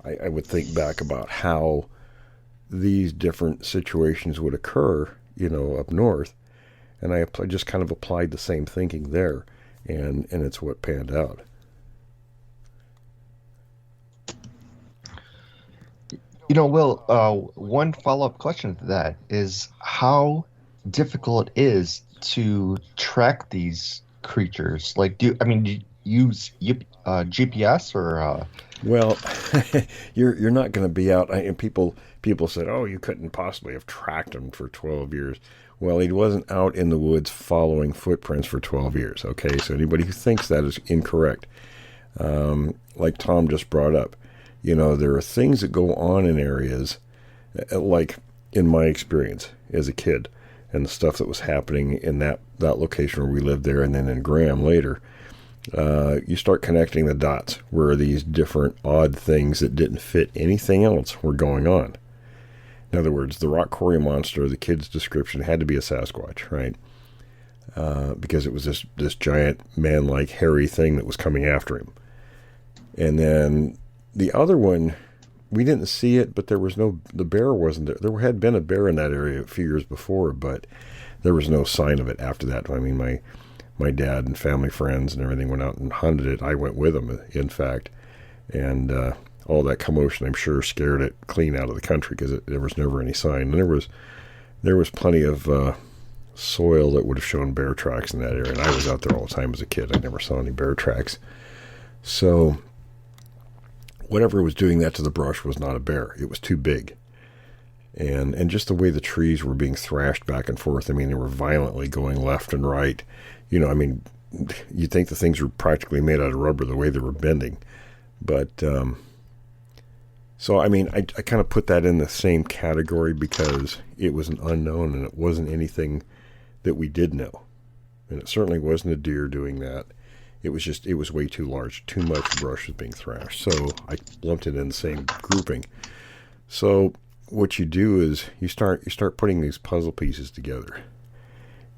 I would think back about how these different situations would occur, up north, and I just kind of applied the same thinking there, and it's what panned out. Will, one follow-up question to that is how difficult it is to track these creatures. Like, do you use GPS or? Well, you're not going to be out. And people said, "Oh, you couldn't possibly have tracked him for 12 years." Well, he wasn't out in the woods following footprints for 12 years. Okay, so anybody who thinks that is incorrect. Like Tom just brought up, there are things that go on in areas, like in my experience as a kid, and the stuff that was happening in that location where we lived there, and then in Graham later. You start connecting the dots where these different odd things that didn't fit anything else were going on. In other words, the rock quarry monster, the kid's description had to be a Sasquatch, right? Because it was this giant man-like hairy thing that was coming after him. And then the other one, we didn't see it, but the bear wasn't there. There had been a bear in that area a few years before, but there was no sign of it after that. I mean, my dad and family friends and everything went out and hunted it. I went with them, in fact. And all that commotion, I'm sure, scared it clean out of the country because there was never any sign. And there was plenty of soil that would have shown bear tracks in that area. And I was out there all the time as a kid. I never saw any bear tracks. So whatever was doing that to the brush was not a bear. It was too big. And just the way the trees were being thrashed back and forth, I mean, they were violently going left and right. You'd think the things were practically made out of rubber the way they were bending. But, so, I mean, I kind of put that in the same category because it was an unknown and it wasn't anything that we did know. And it certainly wasn't a deer doing that. It was way too large. Too much brush was being thrashed. So I lumped it in the same grouping. So what you do is you start putting these puzzle pieces together.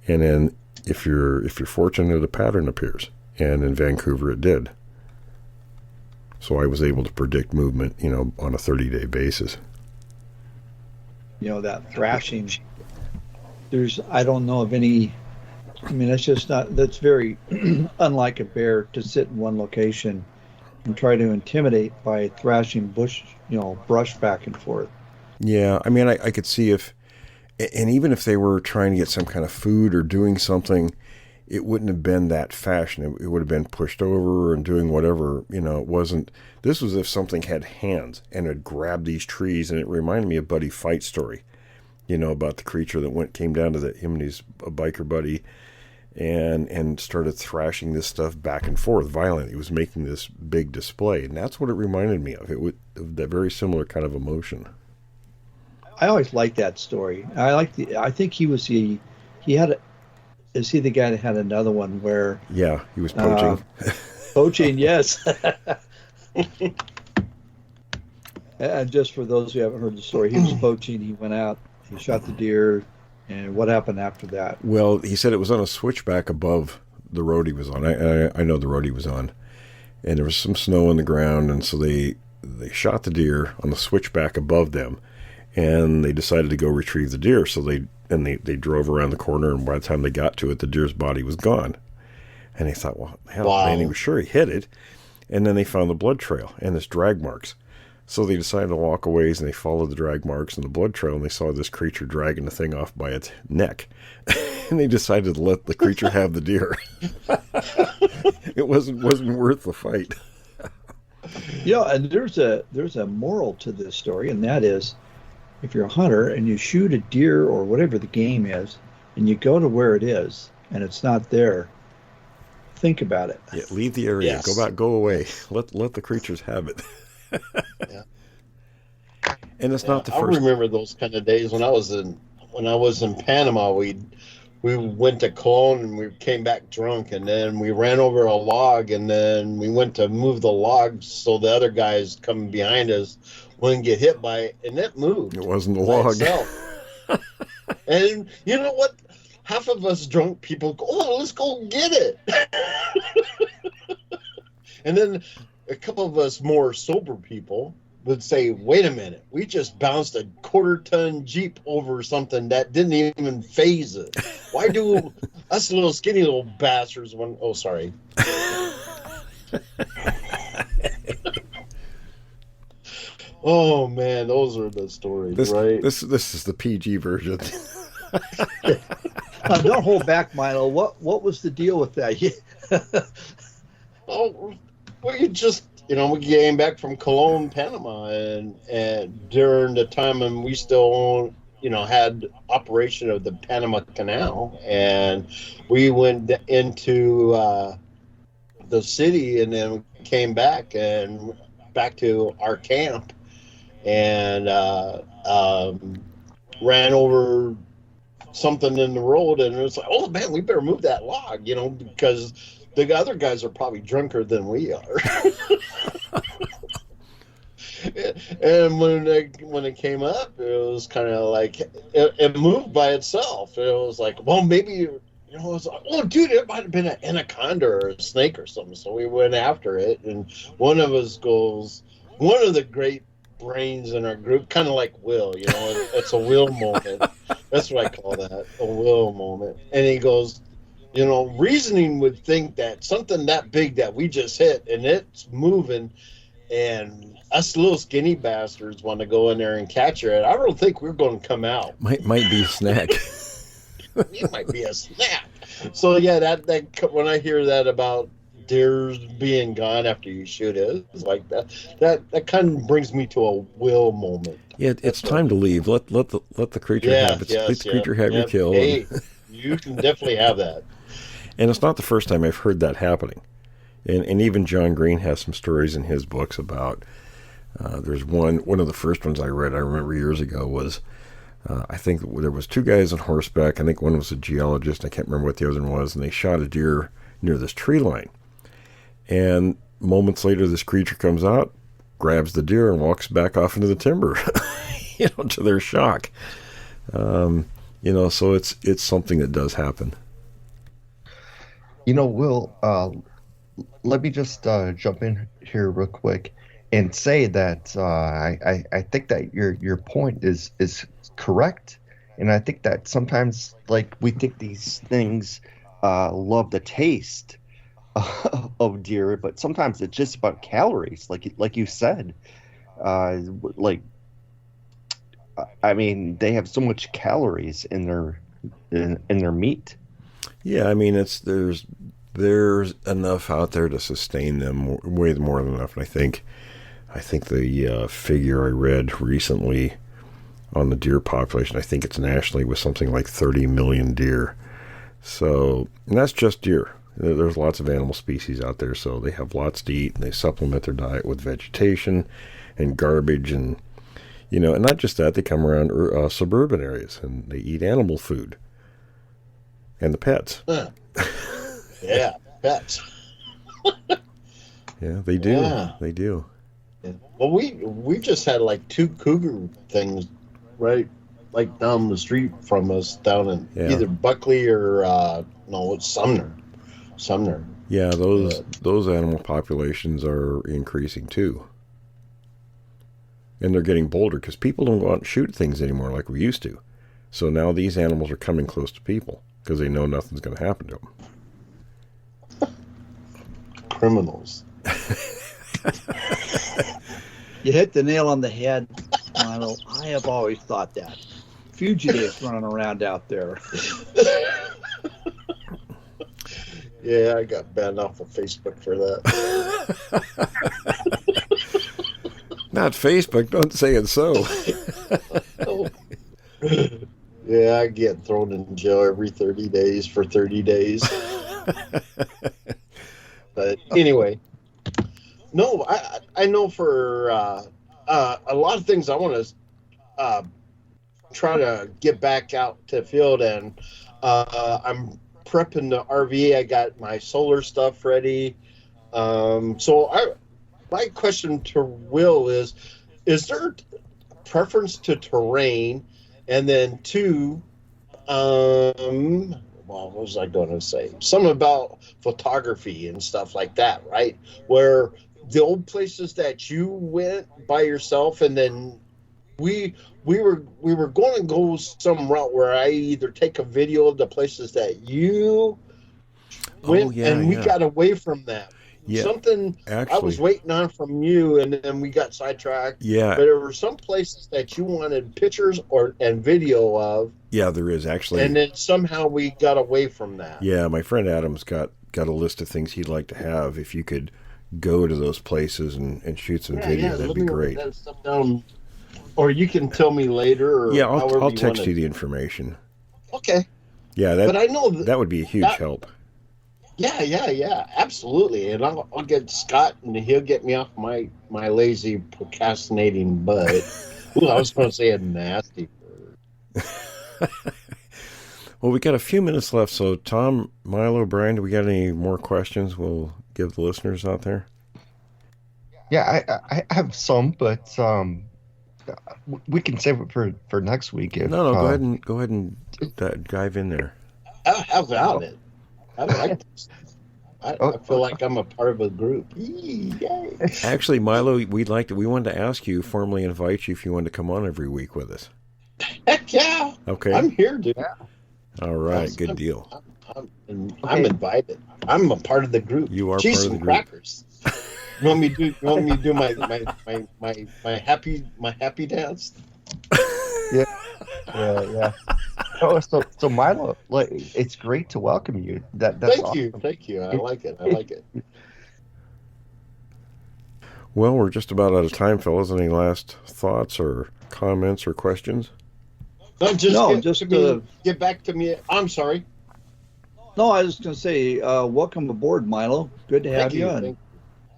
And then if you're fortunate, a pattern appears. And in Vancouver it did. So I was able to predict movement, on a 30-day basis. That thrashing, I don't know of any, that's very unlike a bear to sit in one location and try to intimidate by thrashing brush back and forth. Yeah, I mean, I could see and even if they were trying to get some kind of food or doing something, it wouldn't have been that fashion. It would have been pushed over and doing whatever, it wasn't. This was if something had hands and had grabbed these trees, and it reminded me of Buddy Fight's story, about the creature that came down to him and his biker buddy and started thrashing this stuff back and forth violently. It was making this big display, and that's what it reminded me of. That very similar kind of emotion. I always liked that story. I think he was is he the guy that had another one where? Yeah, he was poaching. Poaching, yes. And just for those who haven't heard the story, he was poaching. He went out, he shot the deer, and what happened after that? Well, he said it was on a switchback above the road he was on. I know the road he was on, and there was some snow on the ground, and so they shot the deer on the switchback above them, and they decided to go retrieve the deer. So they drove around the corner, and by the time they got to it, the deer's body was gone. And they thought, well, hell, Wow. and he was sure he hit it. And then they found the blood trail and its drag marks. So they decided to walk a ways, and they followed the drag marks and the blood trail, and they saw this creature dragging the thing off by its neck. And they decided to let the creature have the deer. It wasn't worth the fight. And there's a moral to this story, and that is, if you're a hunter and you shoot a deer or whatever the game is, and you go to where it is and it's not there, think about it. Yeah, leave the area. Yes. Go back. Go away. Let the creatures have it. Yeah. And it's not the I first. remember those kind of days when I was in Panama. We went to Cologne and we came back drunk, and then we ran over a log, and then we went to move the log so the other guys coming behind us wouldn't get hit by it, and it moved. It wasn't the by log. itself. And you know what? Half of us drunk people go, "Oh, let's go get it." And then a couple of us more sober people would say, "Wait a minute, we just bounced a quarter-ton Jeep over something that didn't even phase it. Why do us little skinny little bastards when?" Oh, sorry. Oh man, those are the stories, right? This is the PG version. Don't hold back, Milo. What was the deal with that? Oh, we just, we came back from Cologne, Panama, and during the time when we still, had operation of the Panama Canal, and we went into the city, and then came back to our camp, and ran over something in the road, and it was like, oh man, we better move that log, because the other guys are probably drunker than we are. And when it came up, it was kind of like it moved by itself. It was like, well, maybe it was like, oh, dude, it might have been an anaconda or a snake or something. So we went after it, and one of us goes, one of the great brains in our group, kind of like Will, it's a Will moment. That's what I call that, a Will moment. And he goes, reasoning would think that something that big that we just hit and it's moving, and us little skinny bastards want to go in there and catch it. I don't think we're going to come out. Might be a snack. It might be a snack. So yeah, that when I hear that about deers being gone after you shoot it, it's like that kind of brings me to a Will moment. Yeah, it's time to leave. Let the creature have it. Let the creature have your kill. Hey, you can definitely have that. And it's not the first time I've heard that happening. And even John Green has some stories in his books about, there's one of the first ones I read, I remember years ago, was, I think there was two guys on horseback. I think one was a geologist. I can't remember what the other one was. And they shot a deer near this tree line. And moments later, this creature comes out, grabs the deer, and walks back off into the timber, to their shock. So it's something that does happen. Will, let me just jump in here real quick and say that I think that your point is correct, and I think that sometimes we think these things love the taste of deer, but sometimes it's just about calories, like you said. I mean, they have so much calories in their meat. Yeah, I mean, there's enough out there to sustain them, way more than enough. And I think the figure I read recently on the deer population, I think it's nationally, was something like 30 million deer. So, and that's just deer. There's lots of animal species out there, so they have lots to eat, and they supplement their diet with vegetation and garbage, and and not just that, they come around suburban areas and they eat animal food and the pets. Yeah, pets. Yeah, they do. Yeah. They do. Yeah. Well, we just had two cougar things, right, down the street from us, down in either Buckley or it's Sumner. Yeah, those animal populations are increasing too, and they're getting bolder because people don't go out and shoot things anymore like we used to. So now these animals are coming close to people because they know nothing's going to happen to them. criminals. You hit the nail on the head, Milo. I have always thought that. Fugitives running around out there. Yeah, I got banned off of Facebook for that. Not Facebook. Don't say it so. Oh. Yeah, I get thrown in jail every 30 days for 30 days. But anyway, no, I know for a lot of things I want to try to get back out to field, and I'm prepping the RV. I got my solar stuff ready. So my question to Will is there a preference to terrain? And then two, what was I going to say? Something about photography and stuff like that, right? Where the old places that you went by yourself, and then we were going to go some route where I either take a video of the places that you went, and we got away from that. Yeah, something actually, I was waiting on from you, and then we got sidetracked. Yeah, but there were some places that you wanted pictures and video of. Yeah, there is actually, and then somehow we got away from that. Yeah, my friend Adam's got a list of things he'd like to have. If you could go to those places and shoot some video, that'd be great. That stuff down, or you can tell me later. Or yeah, I'll text you the information. Okay. Yeah, but I know that would be a huge help. Yeah, absolutely. And I'll get Scott, and he'll get me off my lazy, procrastinating butt. Ooh, I was going to say a nasty word. Well, we got a few minutes left, so Tom, Milo, Brian, do we got any more questions we'll give the listeners out there? Yeah, I have some, but we can save it for next week. If, no, go ahead and dive in there. How about it? I like this. I feel like I'm a part of a group. Yay. Actually, Milo, we wanted to ask you, formally invite you if you wanted to come on every week with us. Heck yeah. Okay. I'm here, dude. All right, good deal. I'm invited. I'm a part of the group. You are Cheese part of the and group. crackers. You want me to do my happy dance? Yeah. Oh, so Milo, like, it's great to welcome you. That's awesome. Thank you. I like it. Well, we're just about out of time, fellas. Any last thoughts or comments or questions? Just get back to me. I'm sorry. No, I was going to say, welcome aboard, Milo. Good to have you.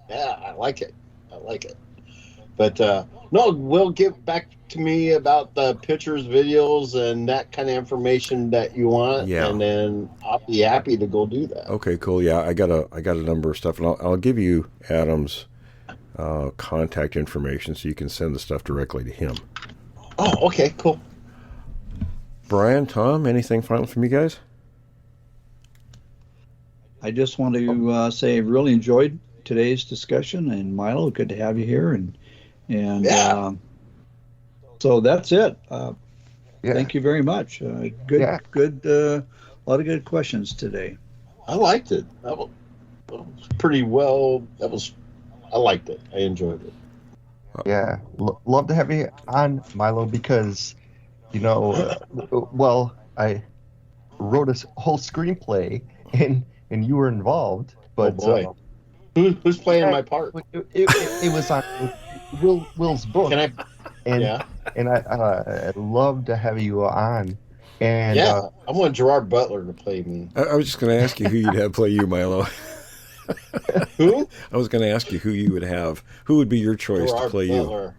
Yeah, I like it. But no, Will, get back to me about the pictures, videos, and that kind of information that you want. Yeah. And then I'll be happy to go do that. Okay, cool. Yeah, I got a number of stuff, and I'll give you Adam's contact information so you can send the stuff directly to him. Oh, okay, cool. Brian, Tom, anything final from you guys? I just want to say I really enjoyed today's discussion, and Milo, good to have you here, and so that's it. Thank you very much. Good, a lot of good questions today. I liked it. That was pretty well. I liked it. I enjoyed it. Yeah, love to have you on, Milo, because I wrote a whole screenplay and you were involved. But oh boy. Who's playing my part? It was on Will's book. And I'd love to have you on. And I want Gerard Butler to play me. I was just going to ask you who you'd have play you, Milo. Who? I was going to ask you who you would have. Who would be your choice Gerard to play Butler.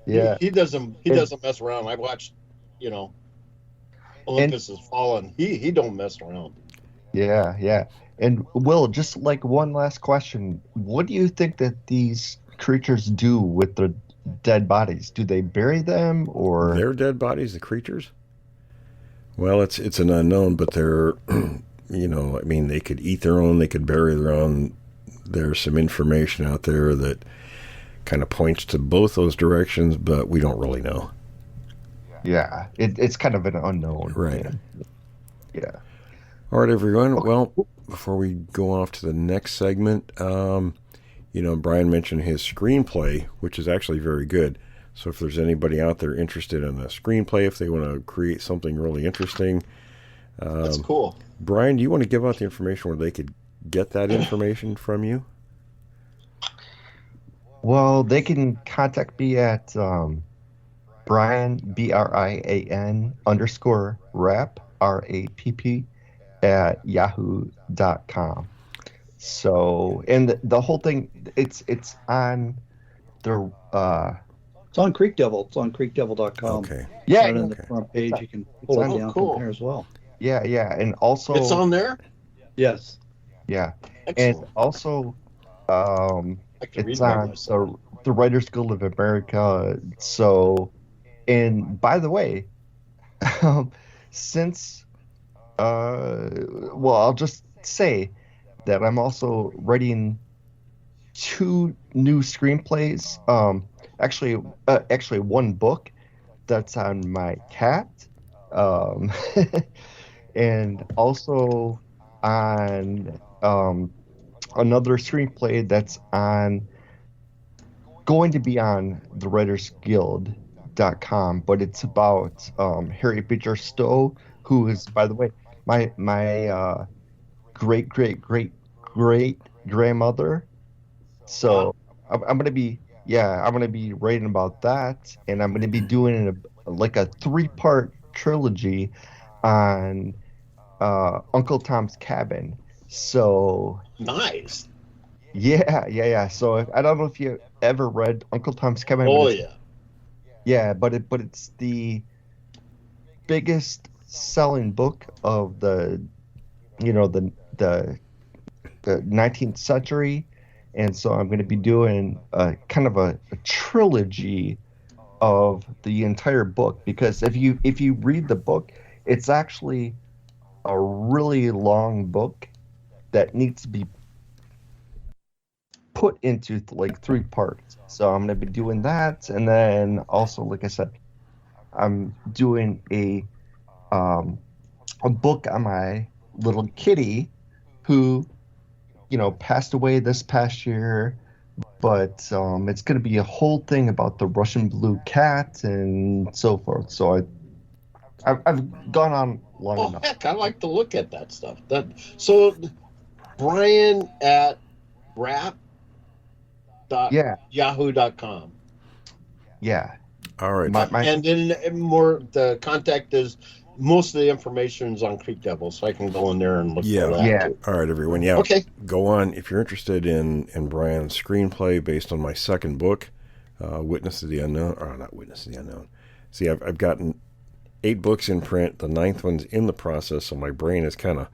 you? Yeah, he doesn't mess around. I watched, Olympus Has Fallen. He don't mess around. Yeah. And Will, just like one last question, what do you think that these creatures do with their dead bodies? Do they bury them, or their dead bodies, the creatures? Well, it's an unknown, but they're, they could eat their own, they could bury their own. There's some information out there that kind of points to both those directions, but we don't really know. Yeah, it's kind of an unknown. Right. Yeah. All right, everyone. Well, before we go off to the next segment, Brian mentioned his screenplay, which is actually very good. So if there's anybody out there interested in a screenplay, if they want to create something really interesting, that's cool. Brian, do you want to give out the information where they could get that information from you? Well, they can contact me at Brian, BRIAN _rap, RAPP, at yahoo.com. So, and the whole thing, it's on the it's on Creek Devil. It's on creekdevil.com. Okay. Yeah, right on the front page. You can pull it down from there as well. Yeah, and also it's on there. Yes. Yeah, Excellent. and also it's read on the Writers Guild of America. So, and by the way, since I'll just say that I'm also writing 2 new screenplays. Actually, one book that's on my cat, and also on another screenplay that's going to be on the writersguild.com, but it's about Harry Beecher Stowe, who is, by the way, my great grandmother. So I'm gonna be writing about that, and I'm gonna be doing a 3-part trilogy on Uncle Tom's Cabin. So nice. Yeah. So I don't know if you ever read Uncle Tom's Cabin. Oh yeah. Yeah, but it's the biggest selling book of the 19th century, and so I'm going to be doing kind of a trilogy of the entire book, because if you read the book, it's actually a really long book that needs to be put into 3 parts. So I'm going to be doing that, and then also, like I said, I'm doing a book on my little kitty who passed away this past year, but it's going to be a whole thing about the Russian blue cat and so forth. So I've gone on long enough. Heck, I like to look at that stuff. So Brian at rap.yahoo.com. Yeah. All right. And then the contact is, most of the information is on Creek Devil, so I can go in there and look for that. Yeah. Too. All right, everyone. Yeah. Okay. Go on. If you're interested in Brian's screenplay based on my second book, Witness of the Unknown, or not Witness of the Unknown. See, I've gotten 8 books in print. The 9th one's in the process, so my brain is kind of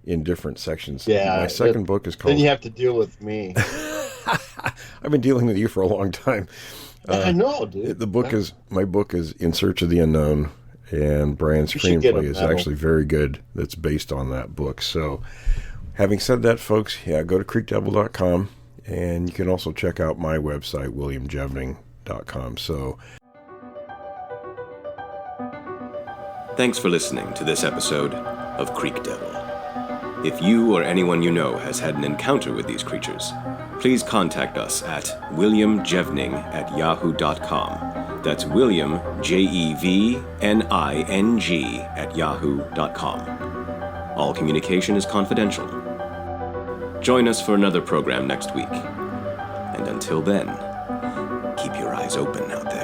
in different sections. Yeah. My second book is called... Then you have to deal with me. I've been dealing with you for a long time. I know, dude. My book is In Search of the Unknown, and Brian's screenplay is actually very good. That's based on that book. So, having said that, folks, go to creekdevil.com, and you can also check out my website, williamjevning.com. So, thanks for listening to this episode of Creek Devil. If you or anyone you know has had an encounter with these creatures, please contact us at williamjevning@yahoo.com. That's William, Jevning, @yahoo.com. All communication is confidential. Join us for another program next week. And until then, keep your eyes open out there.